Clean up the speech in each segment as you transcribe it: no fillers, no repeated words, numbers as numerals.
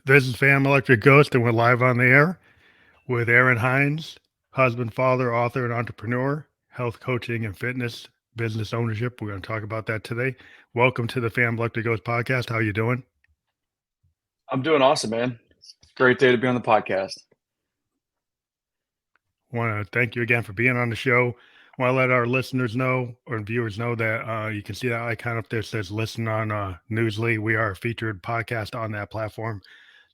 This is Fam Electric Ghost, and we're live on the air with Aaron Hines, husband, father, author, and entrepreneur, health coaching and fitness, business ownership. We're going to talk about that today. Welcome to the Fam Electric Ghost podcast. How you doing? I'm doing awesome, man. Great day to be on the podcast. Want to thank you again for being on the show. Want to let our listeners know or viewers know that you can see that icon up there that says listen on Newsly. We are a featured podcast on that platform.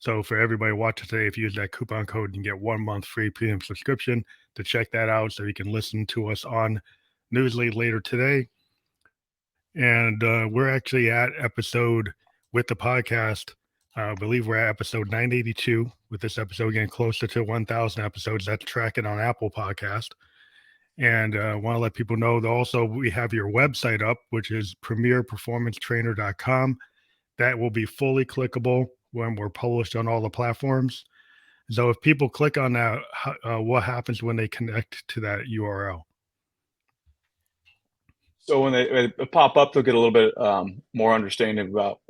So for everybody watching today, if you use that coupon code, you can get 1 month free premium subscription to check that out so you can listen to us on Newsly later today. And we're actually at episode with the podcast. I believe we're at episode 982 with this episode getting closer to 1,000 episodes. That's tracking on Apple Podcast. And I want to let people know that also we have your website up, which is premierperformancetrainer.com. That will be fully clickable when we're published on all the platforms. So if people click on that, what happens when they connect to that URL? So when they pop up, they'll get a little bit more understanding about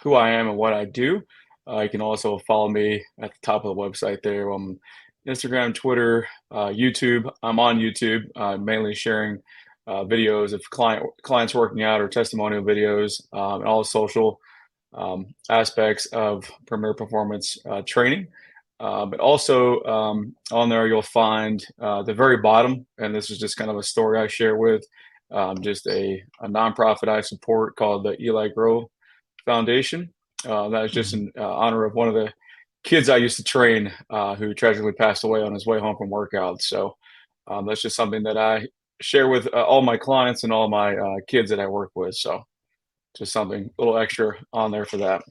who I am and what I do. You can also follow me at the top of the website there on Instagram, Twitter, YouTube. I'm on YouTube, mainly sharing videos of clients working out or testimonial videos, and all the social aspects of Premier Performance training. But also on there, you'll find the very bottom, and this is just kind of a story I share with just a nonprofit I support called the Eli Grow Foundation. That is just in honor of one of the kids I used to train who tragically passed away on his way home from workouts. So that's just something that I share with all my clients and all my kids that I work with. So just something a little extra on there for that.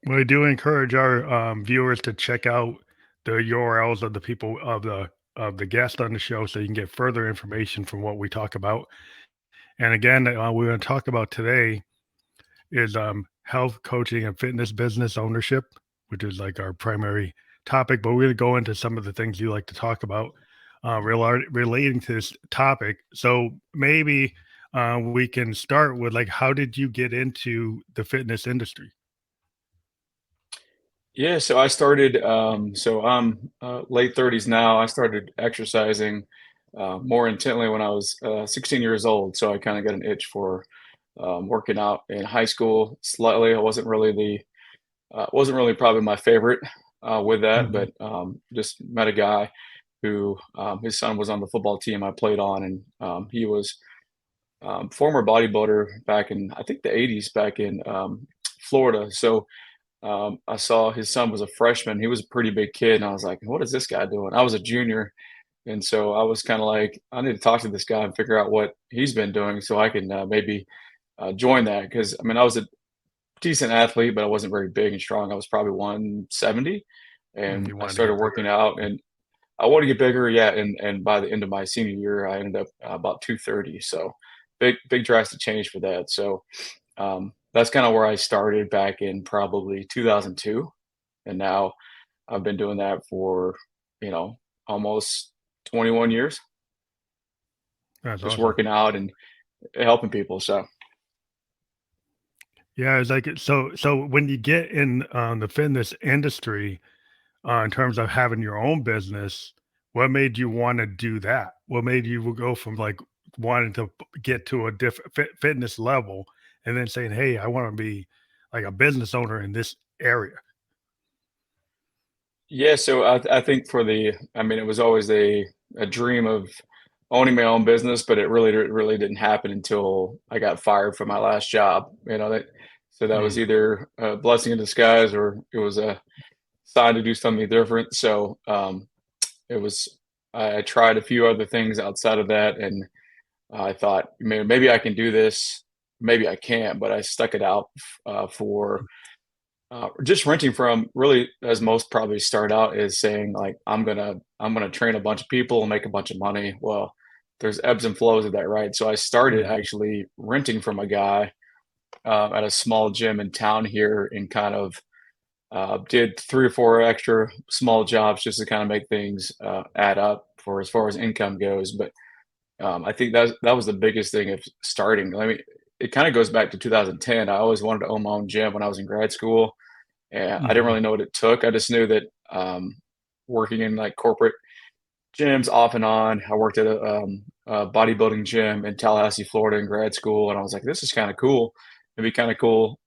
We do encourage our viewers to check out the URLs of the people of the guest on the show, so you can get further information from what we talk about. And again, we're going to talk about today is health coaching and fitness business ownership, which is like our primary topic. But we're going to go into some of the things you like to talk about relating to this topic. So maybe we can start with like, how did you get into the fitness industry? Yeah, so I started, so I'm late 30s now. I started exercising more intently when I was 16 years old. So I kind of got an itch for working out in high school slightly. I wasn't really probably my favorite with that, Mhm. but just met a guy who his son was on the football team I played on, and he was former bodybuilder back in, I think, the 80s back in Florida. So I saw his son was a freshman. He was a pretty big kid, and I was like, "What is this guy doing?" I was a junior, and so I was kind of like, "I need to talk to this guy and figure out what he's been doing, so I can maybe join that." Because I mean, I was a decent athlete, but I wasn't very big and strong. I was probably 170, and You I wanted to started get working bigger. out, and I wanted to get bigger. Yeah, and by the end of my senior year, I ended up about 230. So big drastic change for that. So that's kind of where I started back in probably 2002, and now I've been doing that for you know almost 21 years, That's just awesome. working out and helping people. So Yeah, it's like so when you get in the fitness industry, in terms of having your own business, what made you want to do that? What made you go from like wanting to get to a different fitness level and then saying, "Hey, I want to be like a business owner in this area." yeah, so I think I mean, it was always a dream of owning my own business, but it really didn't happen until I got fired from my last job. So that was Mm. either a blessing in disguise or it was a sign to do something different. So it was I tried a few other things outside of that, and I thought maybe I can do this, maybe I can't, but I stuck it out for just renting from really, as most probably start out, is saying like I'm gonna train a bunch of people and make a bunch of money. Well, there's ebbs and flows of that, right? So I started Mm. actually renting from a guy at a small gym in town here, and kind of did 3 or 4 extra small jobs just to kind of make things add up for as far as income goes. But I think that was the biggest thing of starting. I mean, it kind of goes back to 2010. I always wanted to own my own gym when I was in grad school. And I didn't Hmm. really know what it took. I just knew that working in like corporate gyms off and on. I worked at a bodybuilding gym in Tallahassee, Florida in grad school, and I was like, this is kind of cool. It'd be kind of cool,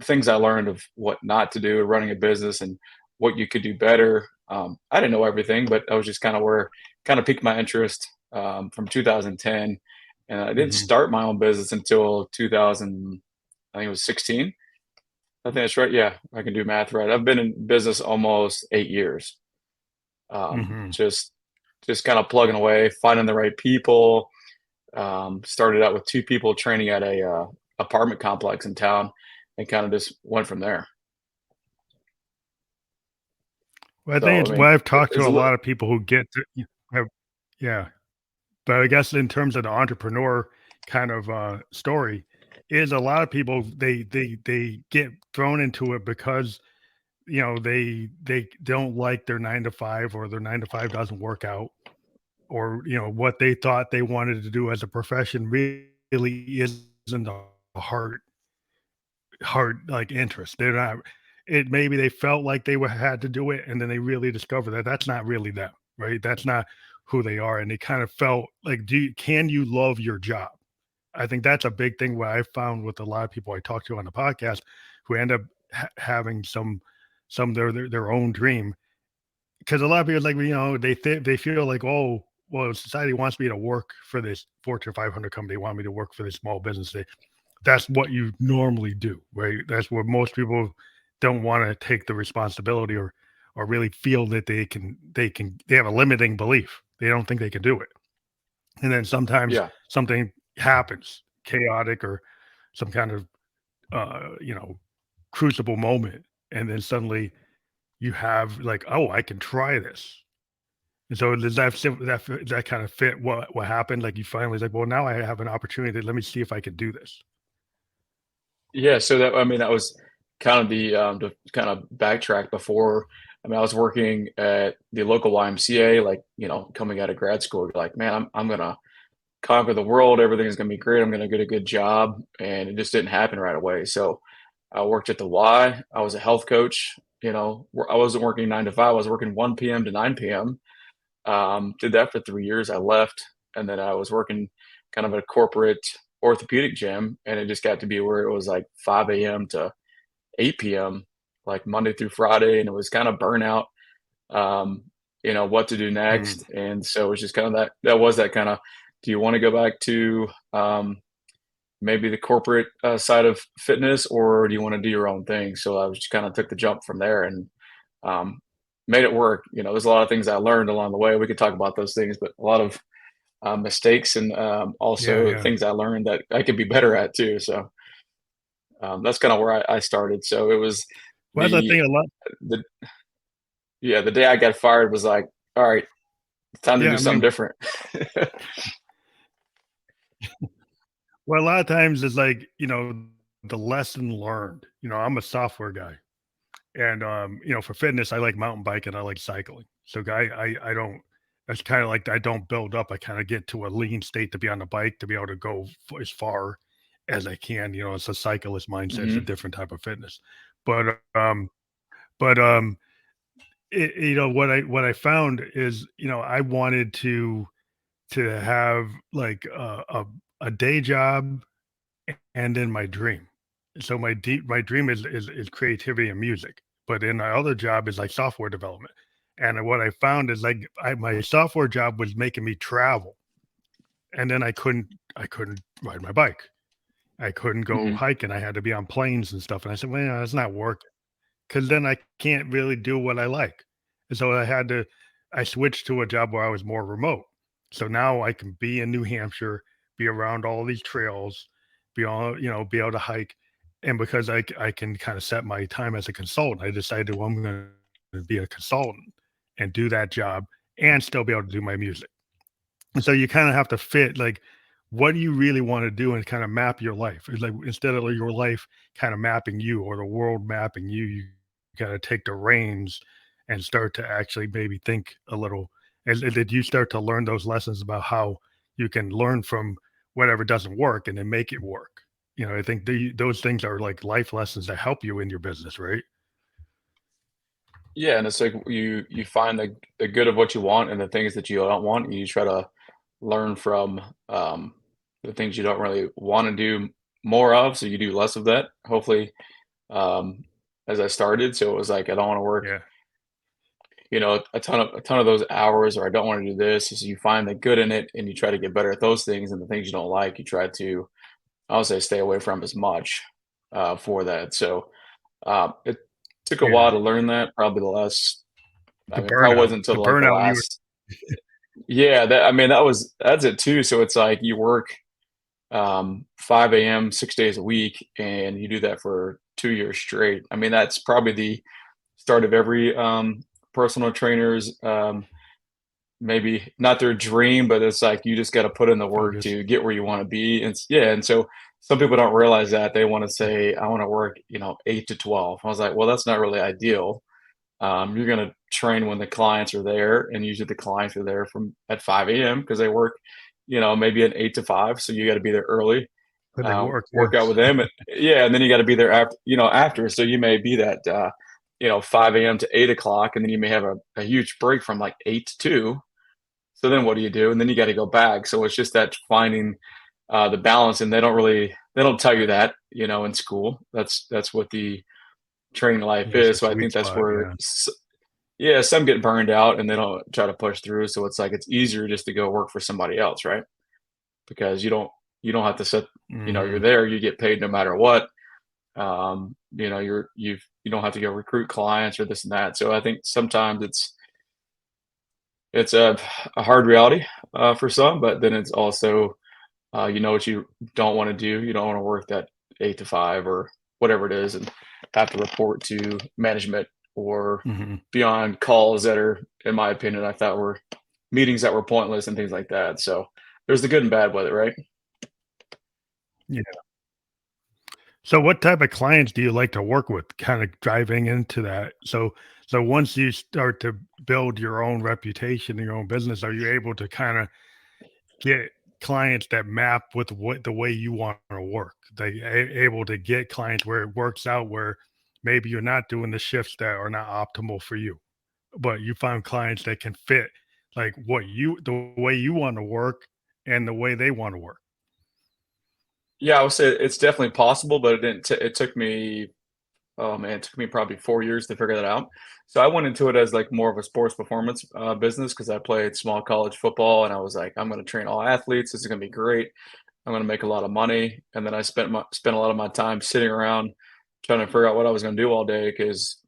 things I learned of what not to do, running a business, and what you could do better. I didn't know everything, but that was just kind of where kind of piqued my interest from 2010. And I didn't Hmm. start my own business until 2000, I think it was 16. I think that's right. Yeah, I can do math right. I've been in business almost 8 years. Um, Hmm. just just kind of plugging away, finding the right people. Started out with two people training at a apartment complex in town, and kind of just went from there. Well, I So think I it's mean, what I've talked to it's a a little, lot of people who get to, have, yeah. But I guess in terms of the entrepreneur kind of story, is a lot of people they get thrown into it because they don't like their 9 to 5, or their 9 to 5 doesn't work out, or what they thought they wanted to do as a profession really isn't a hard like interest. They're not. It maybe they felt like they were had to do it, and then they really discovered that that's not really them, right? That's not who they are, and they kind of felt like, can you love your job? I think that's a big thing. What I found with a lot of people I talk to on the podcast, who end up having some their own dream, because a lot of people like, they feel like, oh, well, society wants me to work for this Fortune 500 company. They want me to work for this small business. That's what you normally do, right? That's what most people don't want to take the responsibility, or really feel that they have a limiting belief. They don't think they can do it. And then sometimes yeah, something happens, chaotic, or some kind of uh, you know, crucible moment, and then suddenly you have like, oh, I can try this. And so does that kind of fit what happened? Like you finally like, well, now I have an opportunity. Let me see if I can do this. yeah. So that, I mean, that was kind of the to kind of backtrack before. I mean, I was working at the local YMCA, like coming out of grad school. You're like, man, I'm gonna conquer the world. Everything's gonna be great. I'm gonna get a good job, and it just didn't happen right away. So I worked at the Y. I was a health coach. I wasn't working 9 to 5. I was working 1 p.m. to 9 p.m. Did that for 3 years. I left, and then I was working kind of at a corporate orthopedic gym, and it just got to be where it was like 5 a.m. to 8 p.m., like Monday through Friday, and it was kind of burnout. Um, what to do Mm. next, and so it was just kind of that kind of. Do you want to go back to maybe the corporate side of fitness, or do you want to do your own thing? So I was just kind of took the jump from there, and um, made it work. There's a lot of things I learned along the way. We could talk about those things, but a lot of mistakes, and Yeah, also yeah. things I learned that I could be better at too. So that's kind of where I started. So it was Well, that's the the thing a lot. the yeah, the day I got fired was like, all right, it's time to Yeah, do I something mean, different. well, a lot of times it's like, the lesson learned. I'm a software guy, and for fitness, I like mountain biking, I like cycling. So I don't. That's kind of like I don't build up. I kind of get to a lean state to be on the bike, to be able to go as far as I can. It's a cyclist mindset. It's a Hmm. different type of fitness. But but what I found is, I wanted to have like a day job and then my dream. So my dream is creativity and music, but then my other job is like software development. And what I found is like my software job was making me travel, and then I couldn't ride my bike. I couldn't go Hmm. hiking. I had to be on planes and stuff. And I said, well, that's not working, because then I can't really do what I like. And so I switched to a job where I was more remote. So now I can be in New Hampshire, be around all these trails, be able to hike. And because I can kind of set my time as a consultant, I decided, well, I'm going to be a consultant and do that job and still be able to do my music. And so you kind of have to fit like, what do you really want to do, and kind of map your life. It's like, instead of like your life kind of mapping you, or the world mapping you, you got to take the reins and start to actually maybe think a little. And did you start to learn those lessons about how you can learn from whatever doesn't work and then make it work? I think those things are like life lessons that help you in your business, right? Yeah, and it's like you find the good of what you want and the things that you don't want, and you try to learn from the things you don't really want to do more of, so you do less of that. Hopefully, um, as I started, so it was like I don't want to work, Yeah, a ton of those hours, or I don't want to do this. So you find the good in it, and you try to get better at those things, and the things you don't like, you try to, I would say, stay away from as much for that. So it took a yeah. while to learn that. Probably the last, I The mean, probably burnout, wasn't until the like the burnout you were. last. Yeah, that I mean, that's it too. So it's like you work 5 a.m. 6 days a week, and you do that for 2 years straight. I mean, that's probably the start of every personal trainer's maybe not their dream, but it's like you just got to put in the work Focus. to get where you want to be. Yeah, and so some people don't realize that they want to say, I want to work, 8 to 12. I was like, well, that's not really ideal. You're going to train when the clients are there, and usually the clients are there from at 5 a.m. because they work, maybe an 8 to 5. So you got to be there early, But they work, work out yes. with them. Yeah, and then you got to be there after. So you may be that, 5 a.m. to 8 o'clock, and then you may have a huge break from like 8 to 2. So then what do you do? And then you got to go back. So it's just that finding the balance, and they don't tell you that, in school. That's what the training life Yes, the is. So I sweet think that's spot, where yeah. yeah, some get burned out and they don't try to push through. So it's like it's easier just to go work for somebody else, right? Because you don't have to set, you're Mhm. there, you get paid no matter what. You don't have to go recruit clients or this and that. So I think sometimes it's a hard reality for some, but then it's also you know what you don't want to do. You don't want to work that 8 to 5 or whatever it is, and have to report to management or Mhm. be on calls that are, in my opinion, I thought were meetings that were pointless and things like that. So there's the good and bad with it, right? Yeah. So what type of clients do you like to work with? Kind of driving into that. So once you start to build your own reputation, your own business, are you able to kind of get clients that map with what the way you want to work? Able to get clients where it works out where maybe you're not doing the shifts that are not optimal for you, but you find clients that can fit like the way you want to work and the way they want to work. Yeah, I would say it's definitely possible, but it didn't. It took me, oh man, it took me probably 4 years to figure that out. So I went into it as like more of a sports performance business because I played small college football, and I was like, I'm going to train all athletes. This is going to be great. I'm going to make a lot of money. And then I spent a lot of my time sitting around trying to figure out what I was going to do all day because,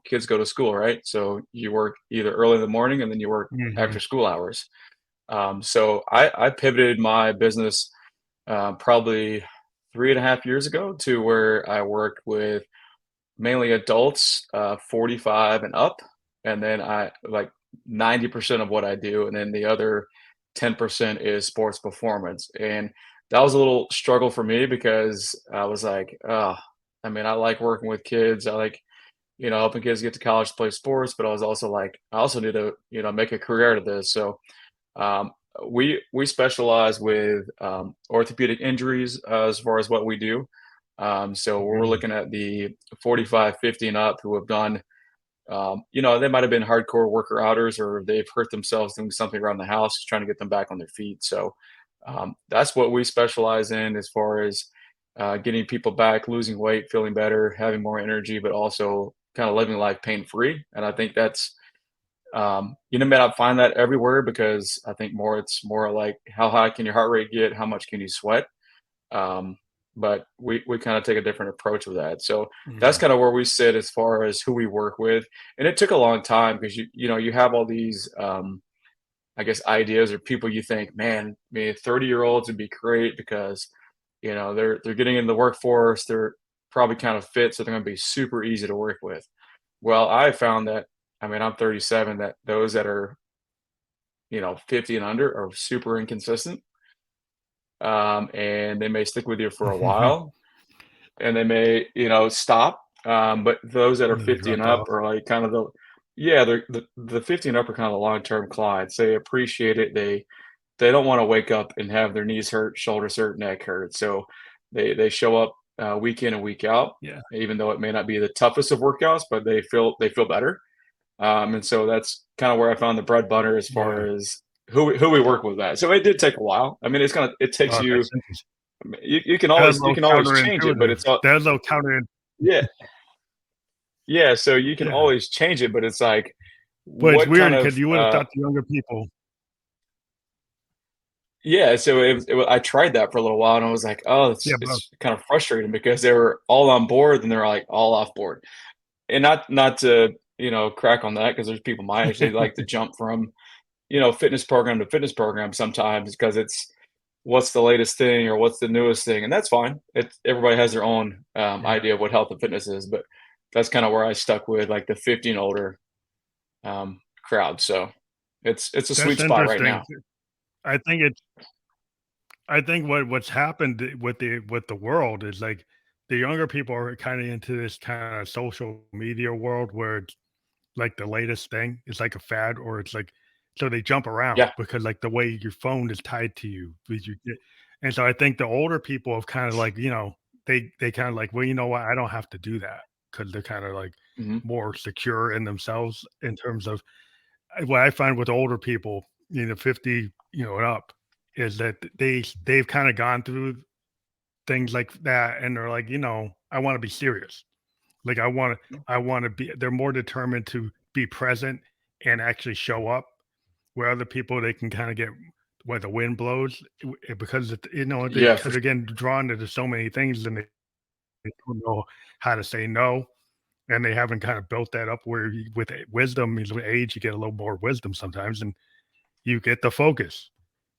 kids go to school, right? So you work either early in the morning and then you work Mhm. after school hours. So I pivoted my business probably 3.5 years ago to where I work with mainly adults, 45 and up. And then I like 90% of what I do. And then the other 10% is sports performance. And that was a little struggle for me because I was like, oh, I mean, I like working with kids. I like, helping kids get to college to play sports, but I was also like, I also need to, make a career out of this. So um, we specialize with orthopedic injuries as far as what we do. So we're Mhm. looking at the 45, 50 and up who have done, they might have been hardcore worker outers or they've hurt themselves doing something around the house, trying to get them back on their feet. So that's what we specialize in as far as getting people back, losing weight, feeling better, having more energy, but also kind of living life pain free. And I think that's may not find that everywhere because I think it's more like how high can your heart rate get? How much can you sweat? Um, but we kind of take a different approach with that. So that's Mhm. kind of where we sit as far as who we work with. And it took a long time because you have all these I guess ideas or people you think, man, I mean, 30-year-olds would be great because they're getting in the workforce, they're probably kind of fit, so they're going to be super easy to work with. Well, I found that, I mean, I'm 37, that those that are, 50 and under are super inconsistent. And they may stick with you for a while and they may, stop. But those that are They 50 and dropped up off. are like kind of yeah, the 50 and up are kind of the long-term clients. They appreciate it. They don't want to wake up and have their knees hurt, shoulders hurt, neck hurt. So they show up week in and week out, Yeah. even though it may not be the toughest of workouts, but they feel better. And so that's kind of where I found the bread butter as far Yeah. as who we work with that. So it did take a while. I mean, it takes Oh, you, that's interesting. I mean, you can That's a you little can always change it, but counterintuitive. it's all, That's a little counter. yeah, yeah. So you can Yeah. always change it, but it's like, But it's what weird kind because of, you would have thought the younger people. yeah. So I tried that for a little while and I was like, oh, Yeah, bro. it's kind of frustrating because they were all on board and they're like all off board. And not to, crack on that because there's people my age, they like to jump from, fitness program to fitness program sometimes because it's what's the latest thing or what's the newest thing, and that's fine. Everybody has their own Yeah. idea of what health and fitness is, but that's kind of where I stuck with like the 50 and older crowd. So it's a That's sweet spot right interesting. now. I think it's I think what's happened with the world is like the younger people are kind of into this kind of social media world where it's like the latest thing. It's like a fad, or it's like so they jump around Yeah. because like the way your phone is tied to you, and so I think the older people have kind of like they kind of like, well, you know what, I don't have to do that because they're kind of like Hmm. more secure in themselves in terms of what I find with older people, 50, and up, is that they've kind of gone through things like that, and they're like, I want to be serious. Like I want to be. They're more determined to be present and actually show up. Where other people they can kind of get where the wind blows because Yeah, because again drawn into so many things and they don't know how to say no, and they haven't kind of built that up where with wisdom, with age, you get a little more wisdom sometimes, and you get the focus.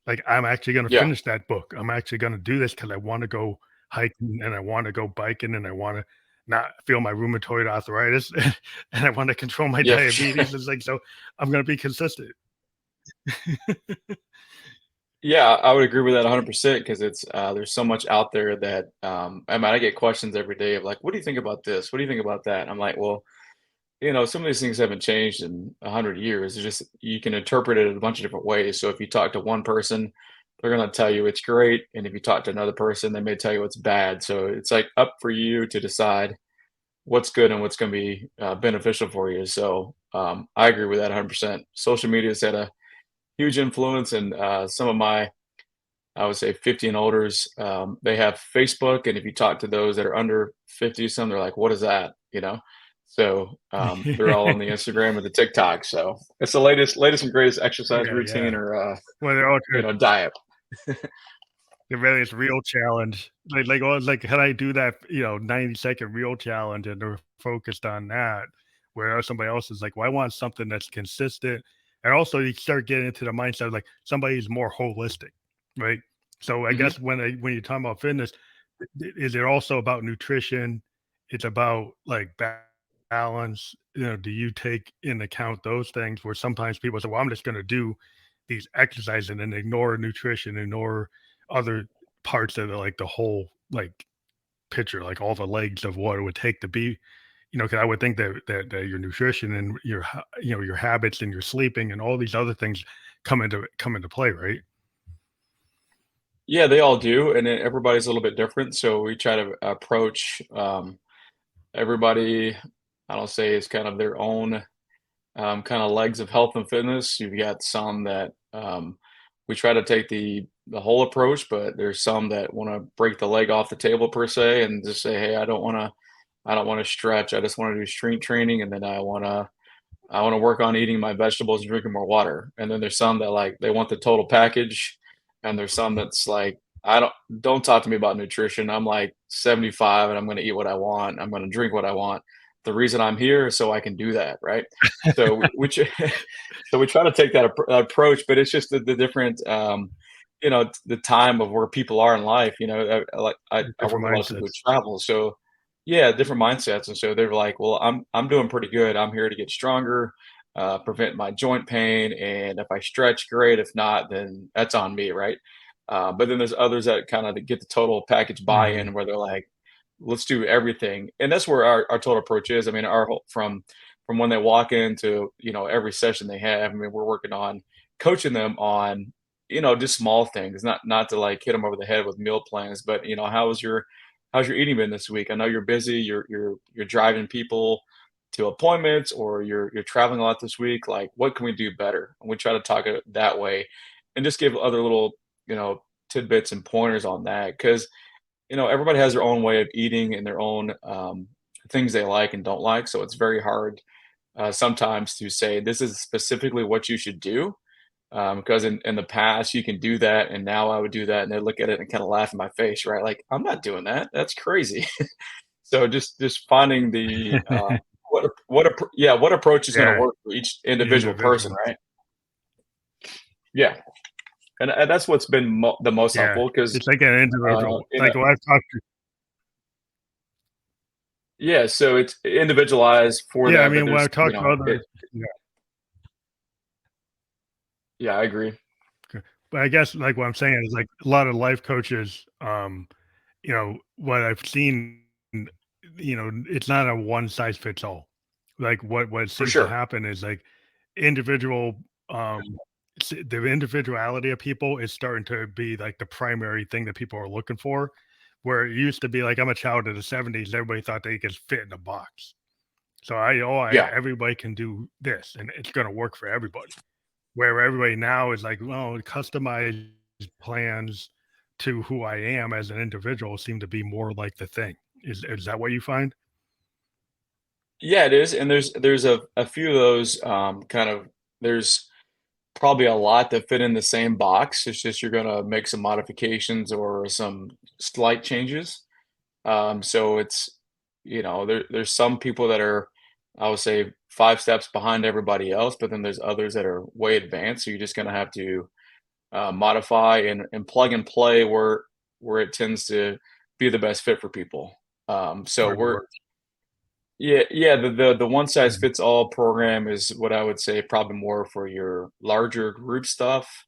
Like, I'm actually gonna yeah, finish that book. I'm actually gonna do this because I wanna go hiking, and I wanna go biking, and I wanna not feel my rheumatoid arthritis, and I wanna control my yeah, for sure. diabetes. It's like, so I'm gonna be consistent. Yeah, I would agree with that 100% because it's there's so much out there that I mean, I get questions every day of like, what do you think about this? What do you think about that? And I'm like, well, some of these things haven't changed in 100 years. It's just you can interpret it in a bunch of different ways. So if you talk to one person, they're going to tell you it's great, and if you talk to another person, they may tell you it's bad. So it's like up for you to decide what's good and what's going to be beneficial for you. So I agree with that 100%. Social media has had a huge influence, and some of my, I would say, 50 and olders, they have Facebook, and if you talk to those that are under 50, some they're like, "What is that?" So they're all on the Instagram and the TikTok. So it's the latest and greatest exercise Yeah, routine yeah. or Well, they're all tr diet. the various real challenge. Oh, it's like, can I do that, 90-second real challenge? And they're focused on that. Whereas somebody else is like, well, I want something that's consistent. And also you start getting into the mindset of like somebody's more holistic, right? So I Hmm. guess when you talk about fitness, is it also about nutrition? It's about like balance. Do you take in account those things where sometimes people say, well, I'm just going to do these exercises and then ignore nutrition, ignore other parts of the whole like picture, like all the legs of what it would take to be, because I would think that your nutrition and your habits and your sleeping and all these other things come into play, right? Yeah, they all do, and then everybody's a little bit different. So we try to approach everybody. I don't say it's kind of their own kind of legs of health and fitness. You've got some that we try to take the whole approach, but there's some that want to break the leg off the table per se and just say, "Hey, I don't want to stretch. I just want to do strength training, and then I want to work on eating my vegetables and drinking more water." And then there's some that like they want the total package, and there's some that's like, I don't talk to me about nutrition. I'm like 75 and I'm going to eat what I want. I'm going to drink what I want. The reason I'm here is so I can do that, right? So which so we try to take that approach, but it's just the different the time of where people are in life. I work Different with a lot of people who mindsets. travel, so yeah, different mindsets, and so they're like, "Well, I'm doing pretty good. I'm here to get stronger, prevent my joint pain, and if I stretch, great. If not, then that's on me, right?" But then there's others that kind of get the total package Mhm. buy-in, where they're like, "Let's do everything," and that's where our total approach is. I mean, our whole, from when they walk into every session they have. I mean, we're working on coaching them on just small things, not to like hit them over the head with meal plans, but how's your eating been this week? I know you're busy. You're driving people to appointments, or you're traveling a lot this week, like what can we do better? And we try to talk it that way, and just give other little, you know, tidbits and pointers on that, because everybody has their own way of eating and their own things they like and don't like. So it's very hard sometimes to say this is specifically what you should do, because in the past you can do that and now I would do that and they look at it and kind of laugh in my face, right? Like, I'm not doing that. That's crazy. So just finding the what approach is going to Yeah, work for each individual person, individual. right? Yeah, and that's what's been the most Yeah, helpful, because it's like an individual. in a, Like when I've talked to, yeah, so it's individualized for yeah, I that, but mean when I there's talk to it, others, yeah. yeah, I agree. Okay. But I guess like what I'm saying is like a lot of life coaches, what I've seen, it's not a one size fits all. Like what For seems to sure. happen is like individual, um, the individuality of people is starting to be like the primary thing that people are looking for. Where it used to be like I'm a child of the '70s, everybody thought they could fit in a box. So Yeah. everybody can do this, and it's going to work for everybody. Where everybody now is like, well, customized plans to who I am as an individual seem to be more like the thing. Is that what you find? Yeah, it is, and there's a few of those, kind of there's probably a lot that fit in the same box. It's just you're gonna make some modifications or some slight changes. So it's, there's some people that are, I would say, 5 steps behind everybody else, but then there's others that are way advanced, so you're just gonna have to, modify and plug and play where it tends to be the best fit for people. So Where it we're works? Yeah, yeah, the one size Mhm, fits all program is what I would say probably more for your larger group stuff.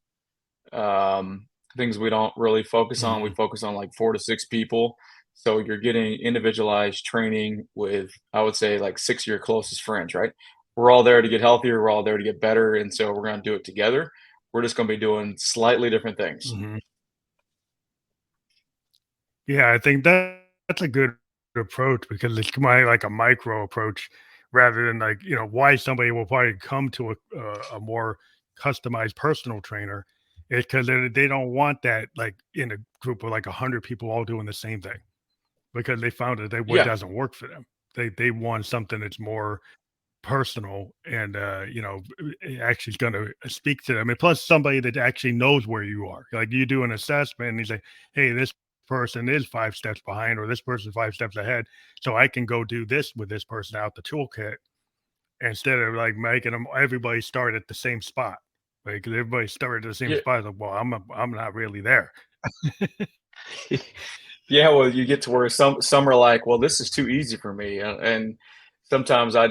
Things we don't really focus on. We mhm, focus on like 4 to 6 people. So you're getting individualized training with, I would say, like 6 of your closest friends, right? We're all there to get healthier, we're all there to get better, and so we're gonna do it together. We're just gonna be doing slightly different things. mhm. Yeah, I think that's a good approach because it's like a micro approach rather than like, why somebody will probably come to a more customized personal trainer is because they don't want that like in a group of like 100 people all doing the same thing because they found that what Yeah, doesn't work for them. They want something that's more personal and actually is going to speak to them, and plus somebody that actually knows where you are. Like you do an assessment and he's like, hey, this person is 5 steps behind or this person's 5 steps ahead, so I can go do this with this person out the toolkit instead of like making them everybody start at the same spot. Like everybody started at the same yeah. spot, like, well, I'm not really there. Yeah, well, you get to where some are like, "Well, this is too easy for me," and sometimes I have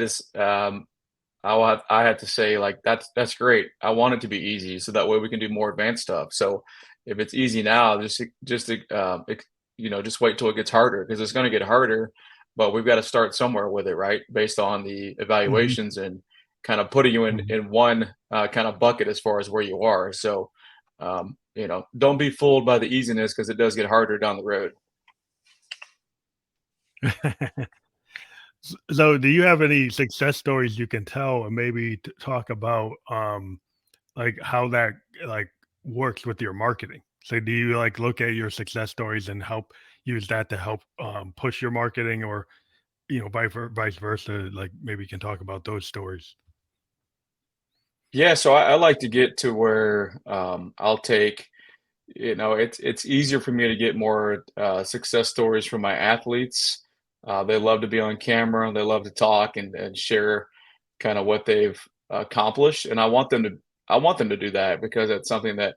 to say, like, that's great. I want it to be easy so that way we can do more advanced stuff. So if it's easy now, just wait till it gets harder, because it's gonna get harder, but we've got to start somewhere with it, right? Based on the Mhm, evaluations and kind of putting you in mhm. in one kind of bucket as far as where you are. So don't be fooled by the easiness, because it does get harder down the road. So, do you have any success stories you can tell, and maybe talk about like how that like works with your marketing? So, do you like look at your success stories and help use that to help push your marketing, or vice versa? Like maybe you can talk about those stories. Yeah, so I like to get to where I'll take, it's easier for me to get more success stories from my athletes. They love to be on camera, they love to talk and share kind of what they've accomplished, and I want them to do that, because it's something that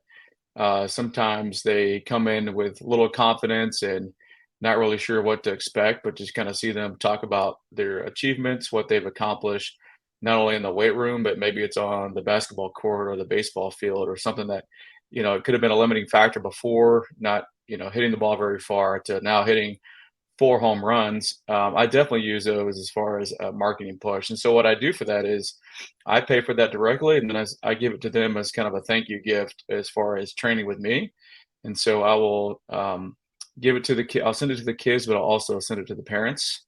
sometimes they come in with little confidence and not really sure what to expect, but just kind of see them talk about their achievements, what they've accomplished, not only in the weight room, but maybe it's on the basketball court or the baseball field, or something that, it could have been a limiting factor before, not, hitting the ball very far, to now hitting 4 home runs. I definitely use those as far as a marketing push. And so what I do for that is I pay for that directly, and then I give it to them as kind of a thank you gift as far as training with me. And so I will give it to the kid. I'll send it to the kids, but I'll also send it to the parents.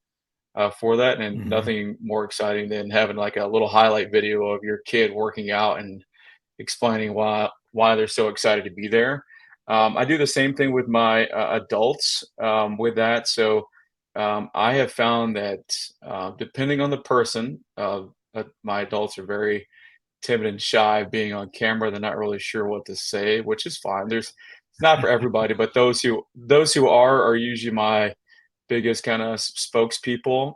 for that, and Hmm. nothing more exciting than having like a little highlight video of your kid working out and explaining why they're so excited to be there. I do the same thing with my adults with that. So I have found that depending on the person, my adults are very timid and shy of being on camera. They're not really sure what to say, which is fine. It's not for everybody, but those who are usually my biggest kind of spokespeople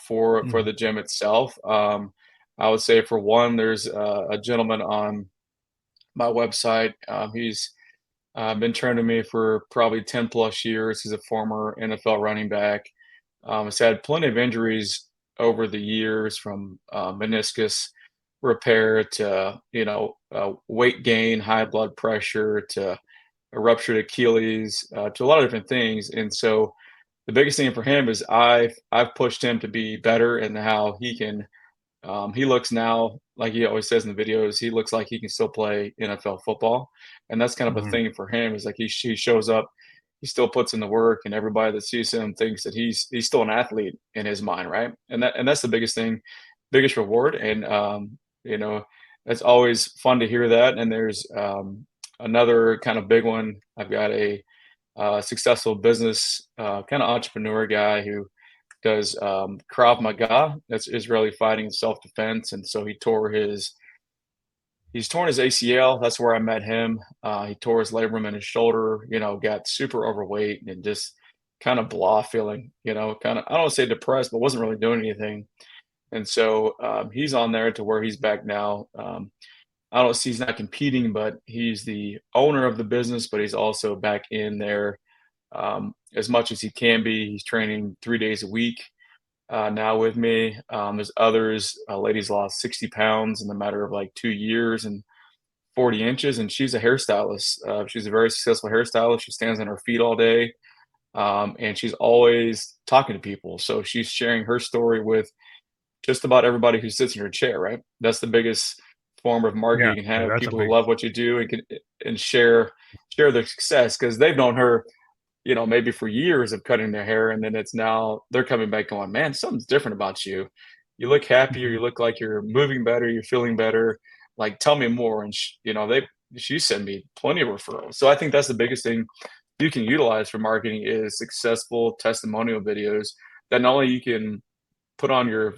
for Hmm. the gym itself. I would say for one, there's a gentleman on my website. He's been training me for probably 10 plus years. He's a former NFL running back. Has had plenty of injuries over the years, from meniscus repair to weight gain, high blood pressure to a ruptured Achilles, to a lot of different things. And so the biggest thing for him is I've pushed him to be better and how he can he looks now, like he always says in the videos, he looks like he can still play NFL football, and that's kind of a Hmm. thing for him. Is like he shows up, he still puts in the work, and everybody that sees him thinks that he's still an athlete in his mind, right? And that's the biggest thing, biggest reward, and you know, it's always fun to hear that. And there's another kind of big one. I've got a successful business kind of entrepreneur guy who does Krav Maga. That's Israeli fighting and self defense, and so he's torn his ACL. That's where I met him. He tore his labrum in his shoulder. Got super overweight and just kind of blah feeling. Kind of, I don't want to say depressed, but wasn't really doing anything. And so he's on there to where he's back now. I don't see he's not competing, but he's the owner of the business, but he's also back in there as much as he can be. He's training 3 days a week now with me. There's others. Ladies lost 60 pounds in the matter of like 2 years and 40 inches, and she's a hairstylist. She's a very successful hairstylist. She stands on her feet all day, and she's always talking to people. So she's sharing her story with just about everybody who sits in her chair, right? That's the biggest form of marketing Yeah, you can yeah, have. that's a People who big. love what you do and share their success because they've known her, maybe for years of cutting their hair, and then it's now they're coming back going, man, something's different about you. You look happier. Mhm. You look like you're moving better. You're feeling better. Like, tell me more. And she sent me plenty of referrals. So I think that's the biggest thing you can utilize for marketing is successful testimonial videos that not only you can put on your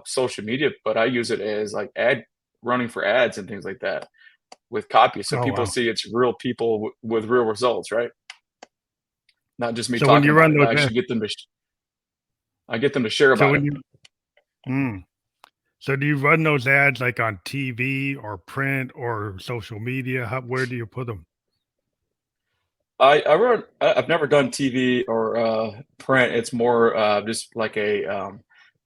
social media, but I use it as like running for ads and things like that with copy, so Oh people wow. see it's real people with real results, right? Not just me So when talking you about run it. those ads, I get them to share so about it. when you mm, so do you run those ads like on TV or print or social media? Where do you put them? I've never done TV or print. It's more just like a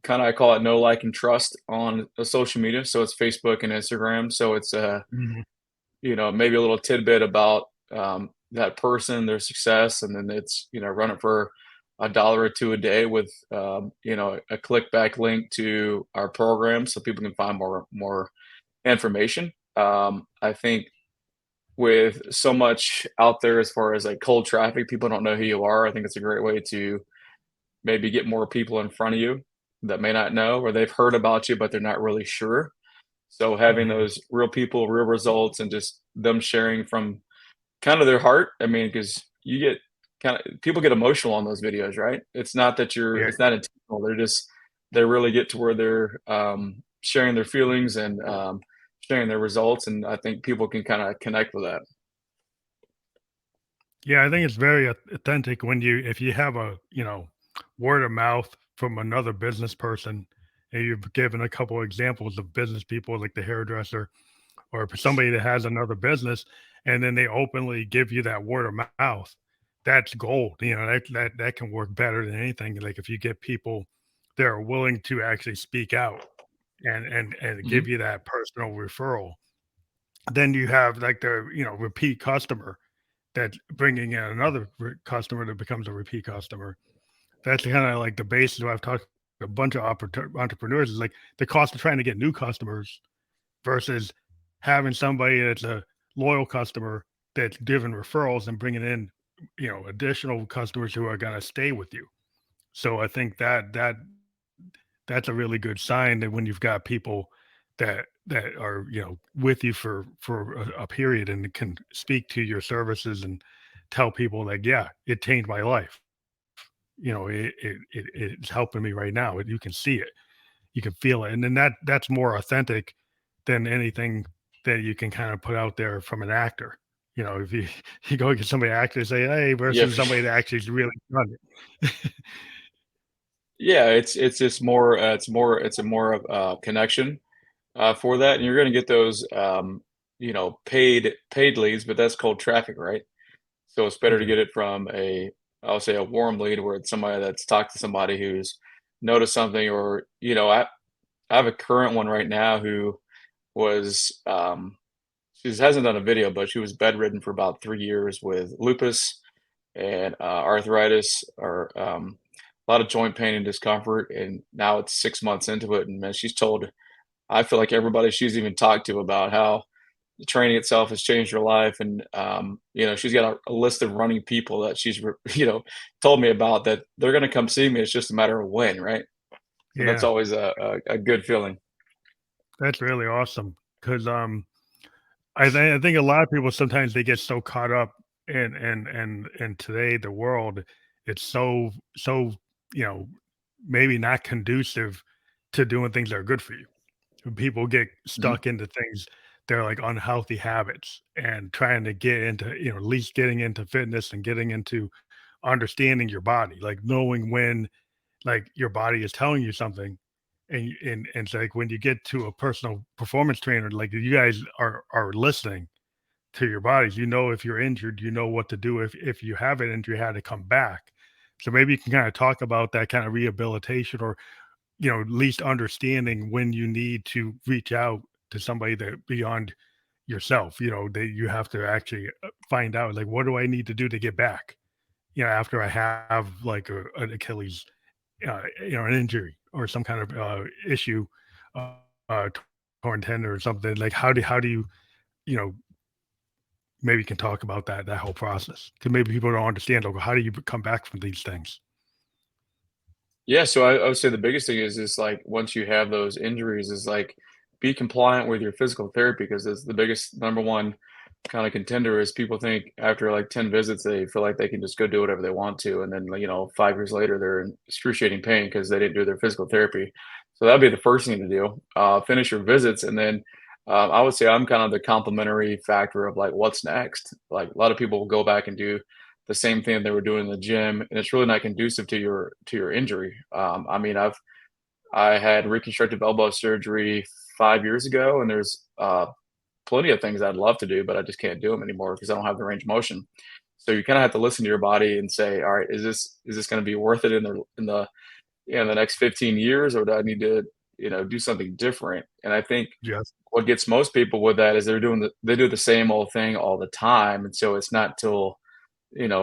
kind of, I call it no like and trust on the social media. So it's Facebook and Instagram. So it's Mhm. maybe a little tidbit about that person, their success, and then it's run it for $1 or two a day with a click back link to our program so people can find more information. I think with so much out there as far as like cold traffic, people don't know who you are. I think it's a great way to maybe get more people in front of you that may not know, or they've heard about you but they're not really sure. So having Mhm. those real people, real results, and just them sharing from kind of their heart. I mean, because you get kind of people get emotional on those videos, right? It's not that Yeah. it's not intentional. They really get to where they're sharing their feelings and sharing their results, and I think people can kind of connect with that. Yeah, I think it's very authentic when if you have a, word of mouth from another business person and you've given a couple examples of business people like the hairdresser or for somebody that has another business and then they openly give you that word of mouth, that's gold. That can work better than anything. Like if you get people that are willing to actually speak out and Hmm. give you that personal referral, then you have like the, repeat customer that's bringing in another customer that becomes a repeat customer. That's kind of like the basis. I've talked to a bunch of entrepreneurs is like the cost of trying to get new customers versus having somebody that's a loyal customer that's giving referrals and bringing in, additional customers who are going to stay with you. So I think that that's a really good sign that when you've got people that are, with you for a period and can speak to your services and tell people like, yeah, it changed my life. It's helping me right now. You can see it, you can feel it, and then that's more authentic than anything that you can kind of put out there from an actor. If you you go get somebody actor and say, hey, Yeah, versus somebody that actually is really done it. yeah, it's just more it's a more of a connection for that, and you're going to get those paid leads, but that's cold traffic, right? So it's better to Yeah. get it from I'll say a warm lead where it's somebody that's talked to somebody who's noticed something, or I have a current one right now who was she hasn't done a video, but she was bedridden for about 3 years with lupus and arthritis, or a lot of joint pain and discomfort. And now it's 6 months into it, and man, she's told, I feel like everybody she's even talked to about how the training itself has changed her life. And she's got a list of running people that she's told me about, that they're going to come see me. It's just a matter of when, right? So that's Yeah, always a good feeling. that's really awesome. Because I think a lot of people sometimes they get so caught up in today the world, it's so you know maybe not conducive to doing things that are good for you. People get Mhm. stuck into things that are like unhealthy habits and trying to get into, at least getting into fitness and getting into understanding your body, like knowing when like your body is telling you something. And it's like when you get to a personal performance trainer, like you guys are listening to your bodies. If you're injured, what to do if you have an injury, how to come back. So maybe you can kind of talk about that kind of rehabilitation, or at least understanding when you need to reach out to somebody that beyond yourself, that you have to actually find out like, what do I need to do to get back? After I have like an Achilles, an injury or some kind of issue, uh, uh, torn tendon or something. Like, how do you, you know, maybe you can talk about that whole process because maybe people don't understand. Like, how do you come back from these things? Yeah, so I would say the biggest thing is like once you have those injuries, is like be compliant with your physical therapy, because it's the biggest number one kind of contender. Is people think after like 10 visits they feel like they can just go do whatever they want to, and then 5 years later they're in excruciating pain because they didn't do their physical therapy. So that'd be the first thing to do. Finish your visits, and then I would say I'm kind of the complementary factor of like what's next. Like a lot of people will go back and do the same thing they were doing in the gym, and it's really not conducive to your injury. I mean, I had reconstructive elbow surgery 5 years ago, and there's plenty of things I'd love to do, but I just can't do them anymore because I don't have the range of motion. So you kind of have to listen to your body and say, all right, is this going to be worth it in the next 15 years, or do I need to do something different? And I think Yes. what gets most people with that is they do the same old thing all the time, and so it's not till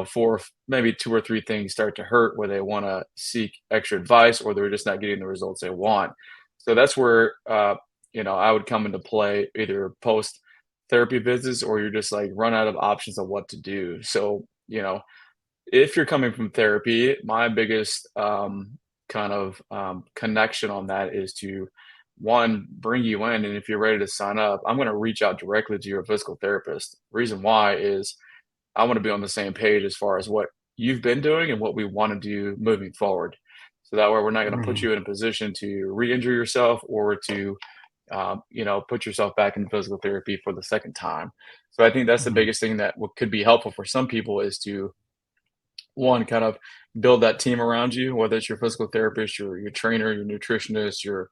four, maybe two or three things start to hurt where they want to seek extra advice, or they're just not getting the results they want. So that's where, I would come into play, either post therapy visits, or you're just like run out of options of what to do. So, if you're coming from therapy, my biggest kind of connection on that is to, one, bring you in. And if you're ready to sign up, I'm going to reach out directly to your physical therapist. Reason why is I want to be on the same page as far as what you've been doing and what we want to do moving forward. So that way, we're not going to put Mhm. you in a position to re-injure yourself, or to, put yourself back in physical therapy for the second time. So I think that's the Mhm. biggest thing that could be helpful for some people, is to, one, kind of build that team around you, whether it's your physical therapist, your trainer, your nutritionist, your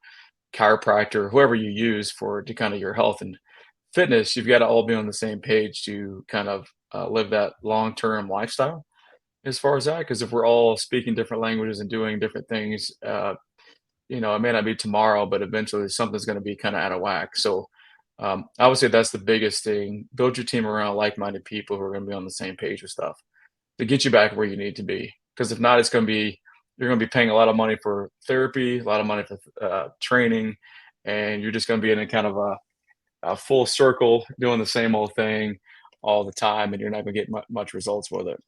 chiropractor, whoever you use for to kind of your health and fitness. You've got to all be on the same page to kind of live that long-term lifestyle as far as that. Because if we're all speaking different languages and doing different things, it may not be tomorrow, but eventually something's going to be kind of out of whack. So I would say that's the biggest thing. Build your team around like-minded people who are going to be on the same page with stuff to get you back where you need to be. Because if not, you're going to be paying a lot of money for therapy, a lot of money for training, and you're just going to be in a kind of a full circle doing the same old thing all the time, and you're not going to get much results with it.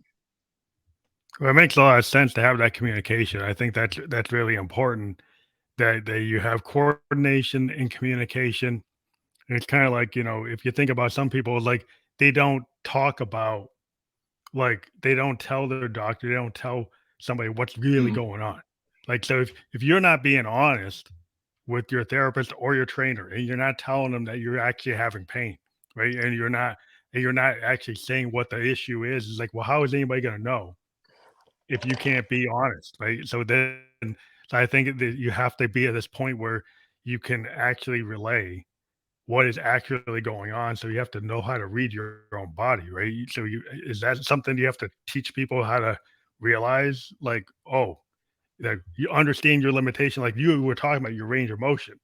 Well, it makes a lot of sense to have that communication. I think that's really important that you have coordination and communication. And it's kind of like, if you think about some people, like they don't talk about, like they don't tell their doctor, they don't tell somebody what's really Mhm. going on. Like, so if you're not being honest with your therapist or your trainer, and you're not telling them that you're actually having pain, right? And you're not actually saying what the issue is like, well, how is anybody going to know if you can't be honest, right? So I think that you have to be at this point where you can actually relay what is actually going on. So you have to know how to read your own body, right? So is that something you have to teach people how to realize, like, oh, that you understand your limitation, like you were talking about your range of motion,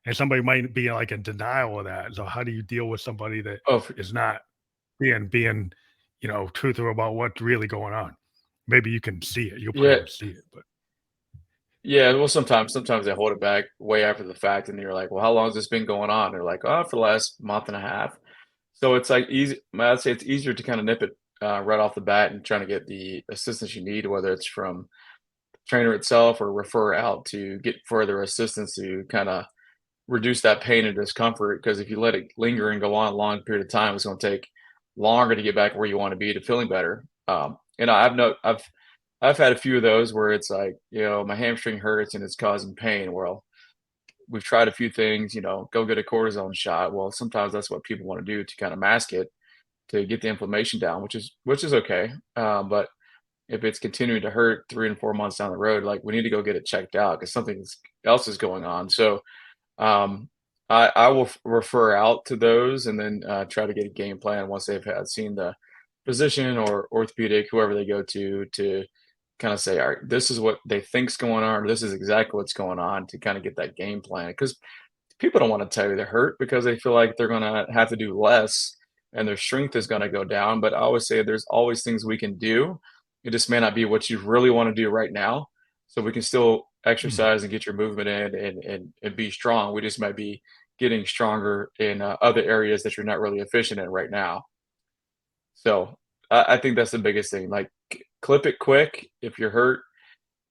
and somebody might be like in denial of that. So how do you deal with somebody that Oh, for is not being truthful about what's really going on? Maybe you can see it. You'll probably yeah. able to see it, but Yeah, well, sometimes they hold it back way after the fact, and you're like, "Well, how long has this been going on?" They're like, "Oh, for the last month and a half." So it's like easy. I'd say it's easier to kind of nip it right off the bat and trying to get the assistance you need, whether it's from the trainer itself or refer out to get further assistance to kind of reduce that pain and discomfort. Because if you let it linger and go on a long period of time, it's going to take longer to get back where you want to be to feeling better. And I've had a few of those where it's like, my hamstring hurts and it's causing pain. Well, we've tried a few things, go get a cortisone shot. Well, sometimes that's what people want to do to kind of mask it, to get the inflammation down, which is okay. But if it's continuing to hurt 3 and 4 months down the road, like we need to go get it checked out because something else is going on. So um, I will refer out to those and then try to get a game plan once they've had seen the physician or orthopedic, whoever they go to kind of say, all right, this is what they think's going on, or this is exactly what's going on, to kind of get that game plan. Because people don't want to tell you they're hurt because they feel like they're going to have to do less and their strength is going to go down. But I always say there's always things we can do. It just may not be what you really want to do right now. So we can still mm, exercise and get your movement in and be strong. We just might be getting stronger in other areas that you're not really efficient in right now. So I think that's the biggest thing. Like clip it quick. If you're hurt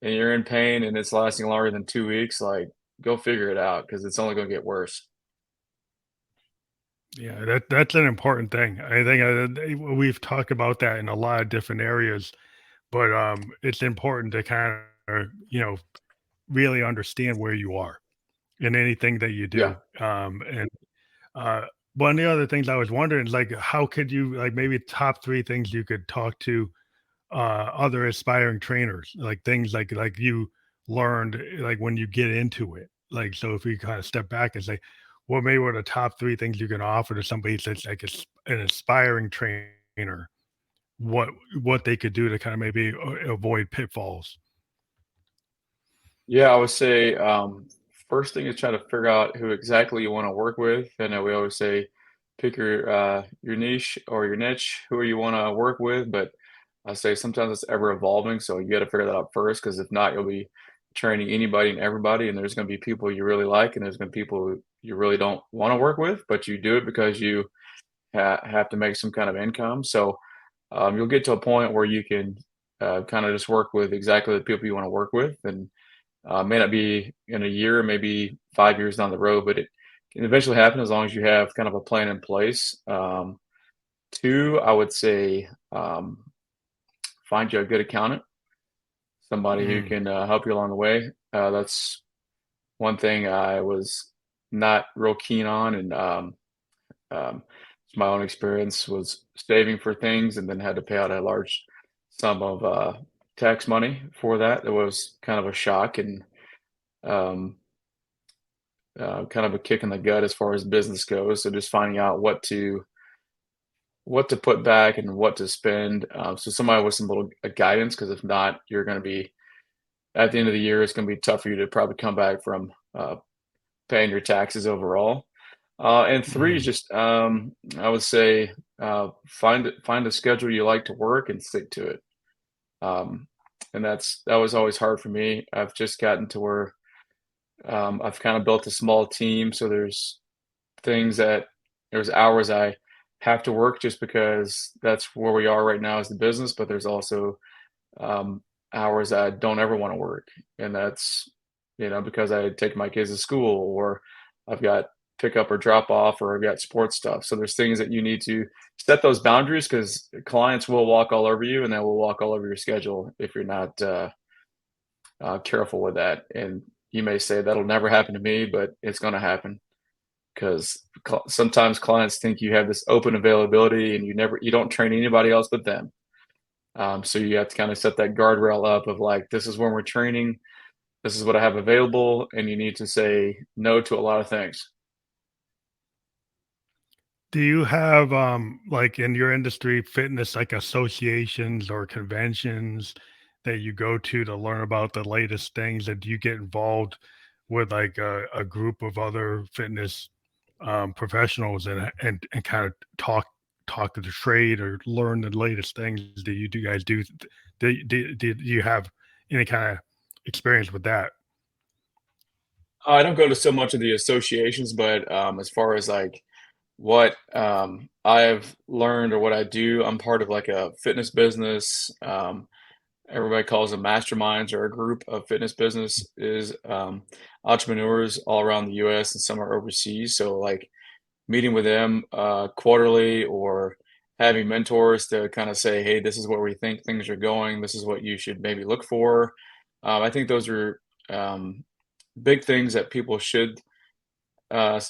and you're in pain and it's lasting longer than 2 weeks, like go figure it out because it's only going to get worse. yeah, that's an important thing. I think we've talked about that in a lot of different areas, but it's important to kind of really understand where you are in anything that you Yeah. do. And uh, one of the other things I was wondering is like, how could you, like, maybe top three things you could talk to other aspiring trainers, like things like you learned, like when you get into it. Like, so if we kind of step back and say, what maybe were the top three things you can offer to somebody that's like an aspiring trainer, what what they could do to kind of maybe avoid pitfalls. Yeah, I would say first thing is try to figure out who exactly you want to work with. I know we always say pick your niche or your niche, who you want to work with, but I say sometimes it's ever evolving, so you got to figure that out first, because if not, you'll be training anybody and everybody, and there's going to be people you really like, and there's going to be people who you really don't want to work with, but you do it because you have to make some kind of income. So you'll get to a point where you can kind of just work with exactly the people you want to work with, and may not be in a year, maybe 5 years down the road, but it can eventually happen as long as you have kind of a plan in place. Two, I would say find you a good accountant, somebody who Mm, can help you along the way. That's one thing I was not real keen on, and um, my own experience was saving for things and then had to pay out a large sum of tax money for that. It was kind of a shock and um, kind of a kick in the gut as far as business goes. So just finding out what to put back and what to spend. So somebody with some little guidance, because if not, you're going to be at the end of the year. It's going to be tough for you to probably come back from paying your taxes overall. And three is mm, just I would say find a schedule you like to work and stick to it. Um, and that was always hard for me. I've just gotten to where I've kind of built a small team, so things that there's hours I have to work just because that's where we are right now as the business, but there's also um, hours I don't ever want to work, and that's because I take my kids to school, or I've got pick up or drop off, or I've got sports stuff. So there's things that you need to set those boundaries, because clients will walk all over you and they will walk all over your schedule if you're not careful with that. And you may say that'll never happen to me, but it's going to happen, because sometimes clients think you have this open availability and you don't train anybody else but them. So you have to kind of set that guardrail up of like, this is when we're training, this is what I have available, and you need to say no to a lot of things. Do you have, like in your industry, fitness like associations or conventions that you go to learn about the latest things? And do you get involved with like a group of other fitness professionals and kind of talk to the trade or learn the latest things? Do you guys do you have any kind of experience with that? I don't go to so much of the associations, but as far as like what I've learned or what I do, I'm part of like a fitness business. Everybody calls them masterminds, or a group of fitness business is entrepreneurs all around the US, and some are overseas. So like meeting with them quarterly, or having mentors to kind of say, hey, this is where we think things are going. This is what you should maybe look for. I think those are big things that people should uh,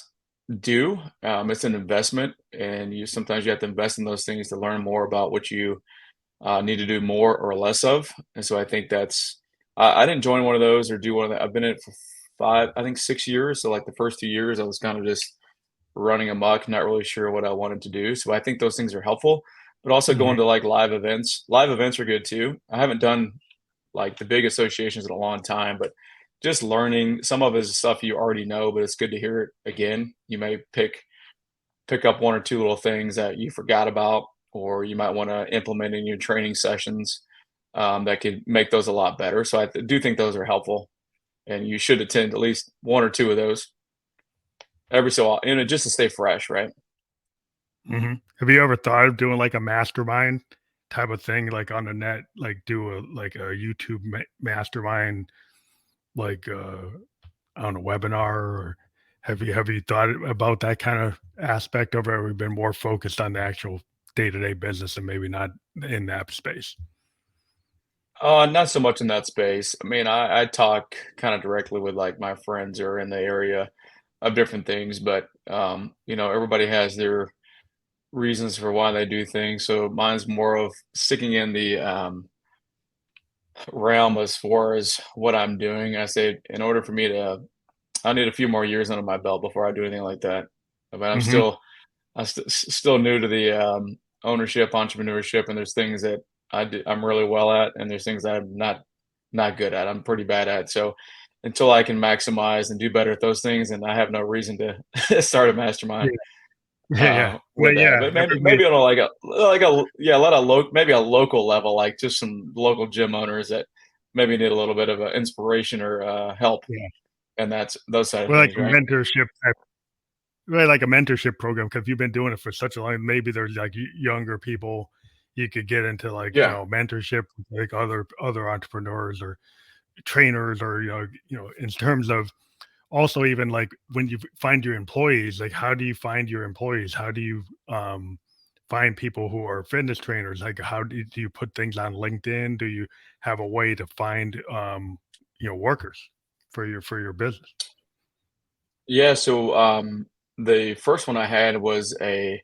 do. It's an investment, and sometimes you have to invest in those things to learn more about what you need to do more or less of. And so I think I didn't join one of those or do one of that. I've been in it for I think 6 years. So like the first 2 years, I was kind of just running amok, not really sure what I wanted to do. So I think those things are helpful, but also Mhm. going to like live events. Live events are good too. I haven't done like the big associations in a long time, but just learning some of it is stuff you already know, but it's good to hear it again. You may pick up one or two little things that you forgot about, or you might want to implement in your training sessions that could make those a lot better. So do think those are helpful, and you should attend at least one or two of those every so often, just to stay fresh, right? Have you ever thought of doing like a mastermind type of thing, like on the net, like do a YouTube mastermind, like on a webinar, or have you thought about that kind of aspect of it? Or have you been more focused on the actual day to day business and maybe not in that space? Not so much in that space. I mean, I talk kind of directly with like my friends who are in the area of different things, but everybody has their reasons for why they do things. So mine's more of sticking in the realm as far as what I'm doing. I say in order for me to, I need a few more years under my belt before I do anything like that. But Hmm. still new to the ownership, entrepreneurship, and there's things that I'm really well at, and there's things that I'm not good at. I'm pretty bad at. So until I can maximize and do better at those things, and I have no reason to start a Yeah, mastermind yeah, yeah. Well, with that. yeah. But Everybody, maybe on maybe a local level, like just some local gym owners that maybe need a little bit of inspiration or help, yeah. and that's those side of Well, like things, a right? mentorship type. Right, like a mentorship program, because you've been doing it for such a long, maybe there's like younger people you could get into, like, Yeah. mentorship with, like other entrepreneurs or trainers, or in terms of also, even like when you find your employees, like how do you find your employees? How do you find people who are fitness trainers? Like how do you put things on LinkedIn? Do you have a way to find workers for your business? Yeah, so the first one I had was a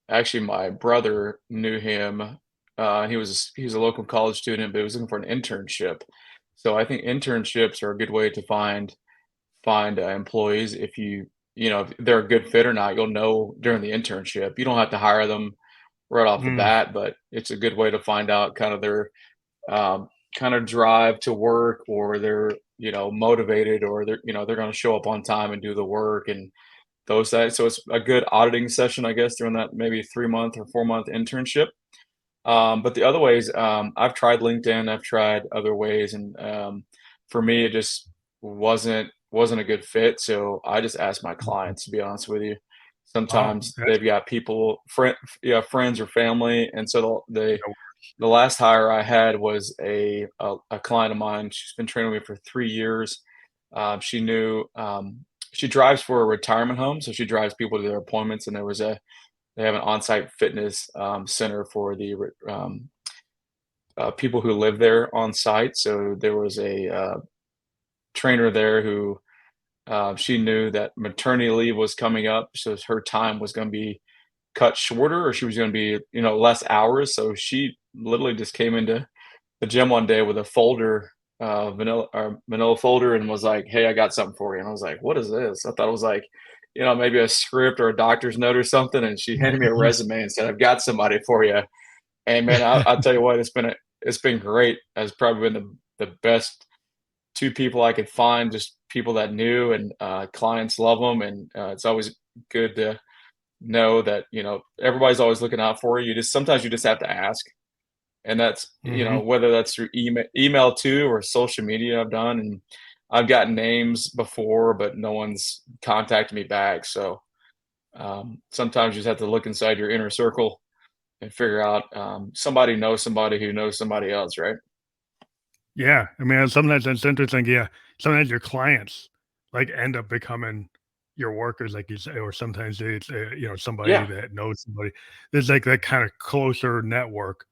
actually my brother knew him. He was a local college student, but he was looking for an internship. So I think internships are a good way to find employees. If if they're a good fit or not, you'll know during the internship. You don't have to hire them right off the Mm, bat, but it's a good way to find out kind of their um, kind of drive to work, or they're motivated, or they're going to show up on time and do the work, and those sides. So it's a good auditing session, I guess, during that maybe 3 month or 4 month internship. But the other ways, I've tried LinkedIn, I've tried other ways, and for me, it just wasn't a good fit. So I just asked my mhm. clients, to be honest with you. Wow, Sometimes that's they've got yeah, friends or family, and so you know, the last hire I had was a client of mine. She's been training me for 3 years, She knew she drives for a retirement home, so she drives people to their appointments, and they have an on-site fitness center for the people who live there on site. So there was a trainer there who she knew that maternity leave was coming up, so her time was going to be cut shorter, or she was going to be, less hours. So she literally just came into the gym one day with a folder, manila folder, and was like, "Hey, I got something for you." And I was like, "What is this?" I thought it was like, maybe a script or a doctor's note or something. And she handed me a resume and said, "I've got somebody for you." And man, I'll tell you what, it's been great. It's probably been the best two people I could find, just people that knew, and clients love them. And it's always good to know that everybody's always looking out for you. Sometimes you just have to ask, and that's Hmm. whether that's through email too, or social media I've done. And I've gotten names before, but no one's contacted me back. So sometimes you just have to look inside your inner circle and figure out somebody knows somebody who knows somebody else, right? Yeah, I mean, sometimes it's interesting. Yeah, sometimes your clients like end up becoming your workers, like you say, or sometimes it's somebody Yeah. that knows somebody. There's like that kind of closer network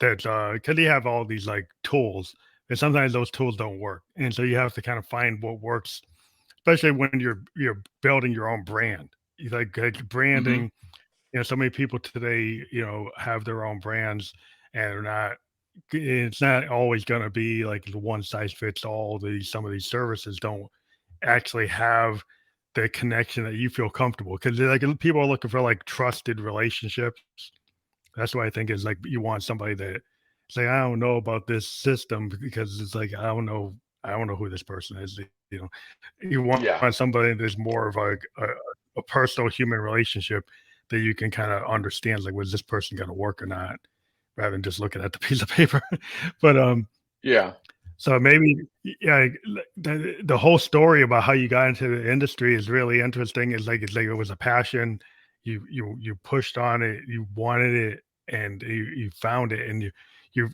that because you have all these like tools, and sometimes those tools don't work, and so you have to kind of find what works, especially when you're building your own brand. You like Hmm. branding. So many people today, have their own brands and are not. It's not always going to be like the one size fits all. Some of these services don't actually have the connection that you feel comfortable because like people are looking for like trusted relationships. That's why I think is like you want somebody that say I don't know about this system because it's like I don't know who this person is. You want Yeah. somebody that's more of a personal human relationship that you can kind of understand like was this person going to work or not rather than just looking at the piece of paper. But Yeah. so maybe yeah, the whole story about how you got into the industry is really interesting. It's like it was a passion. You pushed on it, you wanted it, and you found it, and you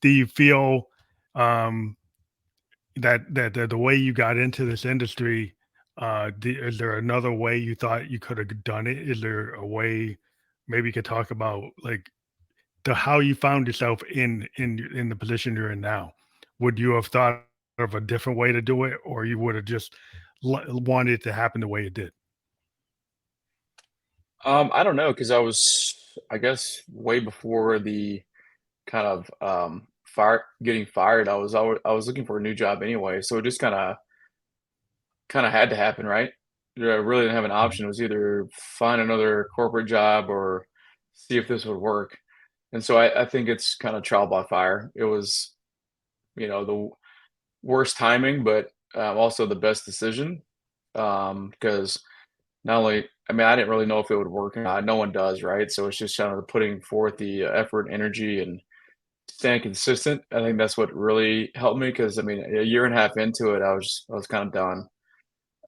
do you feel um that the way you got into this industry, is there another way you thought you could have done it? Is there a way maybe you could talk about like the how you found yourself in the position you're in now? Would you have thought of a different way to do it, or you would have just wanted it to happen the way it did? I don't know, because I guess, way before the kind of getting fired. I was looking for a new job anyway, so it just kind of had to happen, right? Yeah, I really didn't have an option. It was either find another corporate job or see if this would work. And so I think it's kind of trial by fire. It was, the worst timing, but also the best decision. Because not only, I mean, I didn't really know if it would work or not. No one does, right? So it's just kind of putting forth the effort, energy, and staying consistent. I think that's what really helped me. Because I mean, a year and a half into it, I was kind of done.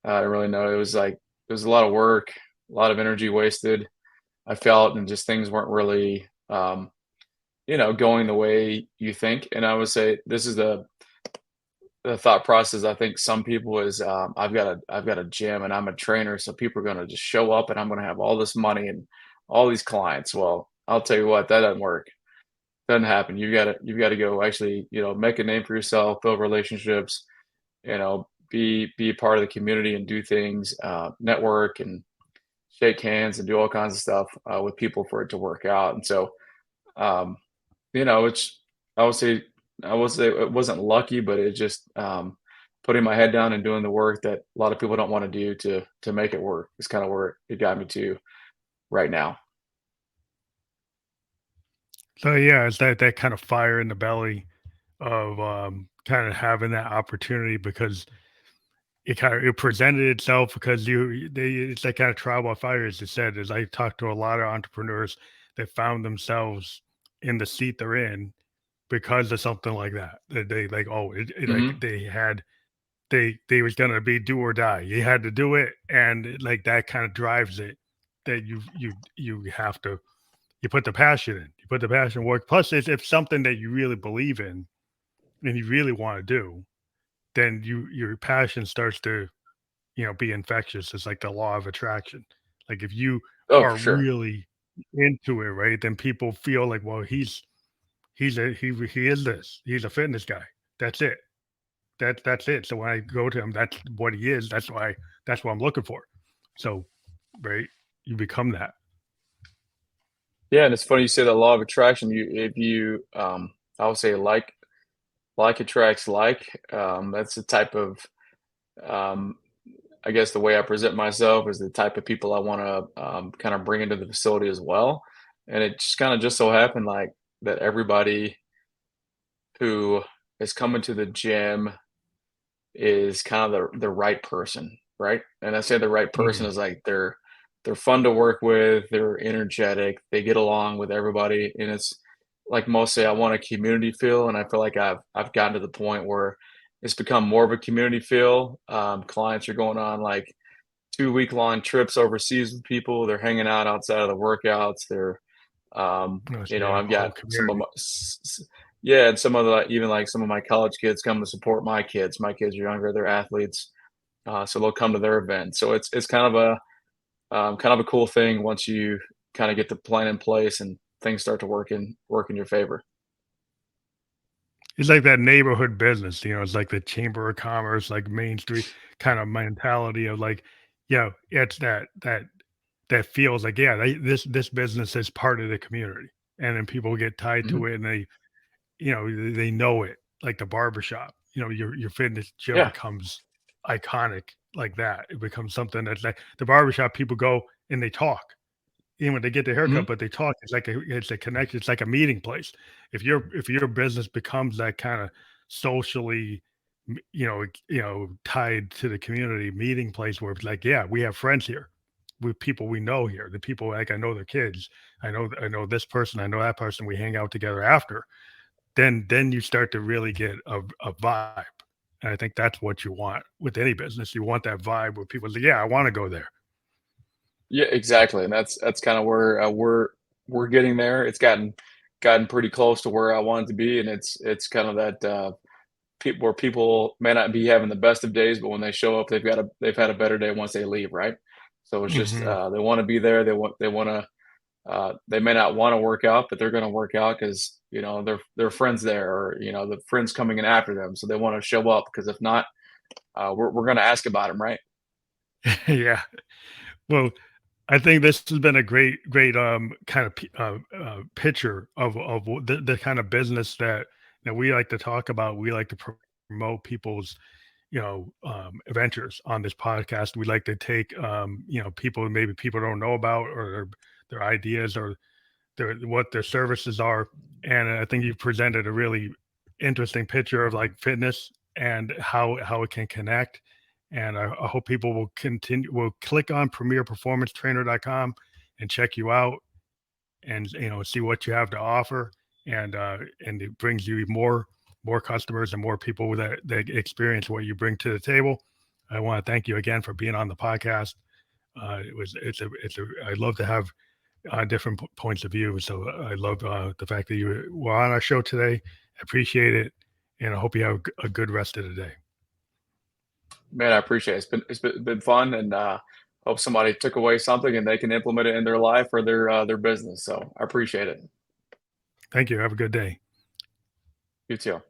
I didn't really know. It was like it was a lot of work, a lot of energy wasted. I felt, and just things weren't really, going the way you think. And I would say this is the thought process. I think some people is I've got a gym and I'm a trainer, so people are going to just show up and I'm going to have all this money and all these clients. Well, I'll tell you what, that doesn't work. Doesn't happen. You've got to go actually, make a name for yourself, build relationships, be a part of the community and do things, network and shake hands and do all kinds of stuff with people for it to work out. And so, um, it's I would say I would say it wasn't lucky, but it just putting my head down and doing the work that a lot of people don't want to do to make it work is kind of where it got me to right now. So yeah, it's that kind of fire in the belly of kind of having that opportunity because it presented itself because it's that kind of trial by fire, as you said. As I talked to a lot of entrepreneurs that found themselves in the seat they're in because of something like that. That they like, oh, like Hmm. they was gonna be do or die. You had to do it, and like that kind of drives it. That you have to you put the passion in. You put the passion work. Plus, it's if something that you really believe in and you really want to do then your passion starts to, be infectious. It's like the law of attraction. Like if you Oh, for are sure. really into it, right, then people feel like, well, he is this. He's a fitness guy. That's it. That's it. So when I go to him, that's what he is. That's what I'm looking for. So, right, you become that. Yeah, and it's funny you say the law of attraction. If you, I would say like attracts like. That's the type of, um, I guess the way I present myself is the type of people I want to kind of bring into the facility as well. And it just kind of just so happened like that everybody who is coming to the gym is kind of the right person, right? And I say the right person Mhm. is like they're fun to work with, they're energetic, they get along with everybody, and it's like most say I want a community feel, and I feel like I've gotten to the point where it's become more of a community feel. Clients are going on like 2 week long trips overseas with people. They're hanging out outside of the workouts. So you have I've a whole got some of community. my, yeah, and some of the, even like some of my college kids come to support my kids. My kids are younger, they're athletes. So they'll come to their event. So it's kind of a cool thing once you kind of get the plan in place and things start to work in your favor. It's like that neighborhood business, it's like the chamber of commerce, like Main Street kind of mentality of like, it's that feels like, yeah, this business is part of the community, and then people get tied Mhm. to it, and they know it, like the barbershop. Your fitness gym Yeah. becomes iconic like that. It becomes something that's like the barbershop. People go and they talk, even when they get their haircut, Mhm. but they talk. It's a connection. It's like a meeting place. If your business becomes that kind of socially, tied to the community meeting place where it's like, yeah, we have friends here, with people we know here. The people, like, I know their kids. I know this person. I know that person. We hang out together after. Then you start to really get a vibe. And I think that's what you want with any business. You want that vibe where people say, yeah, I want to go there. Yeah, exactly. And that's kind of where we're getting there. It's gotten pretty close to where I want it to be, and it's kind of that people where people may not be having the best of days, but when they show up, they've had a better day once they leave, right? So it's just Hmm. they want to be there. They want to they may not want to work out, but they're going to work out because their friends there, or the friends coming in after them, so they want to show up because if not, we're going to ask about them, right? Yeah. Well, I think this has been a great kind of picture of the kind of business that we like to talk about. We like to promote people's ventures on this podcast. We like to take people maybe people don't know about, or their ideas, or what their services are. And I think you've presented a really interesting picture of like fitness and how it can connect. And I hope people will click on premierperformancetrainer.com and check you out, and see what you have to offer. And it brings you more customers and more people that experience what you bring to the table. I want to thank you again for being on the podcast. I love to have different points of view. So I love the fact that you were on our show today. I appreciate it, and I hope you have a good rest of the day. Man, I appreciate it. It's been fun, and hope somebody took away something and they can implement it in their life or their business. So I appreciate it. Thank you. Have a good day. You too.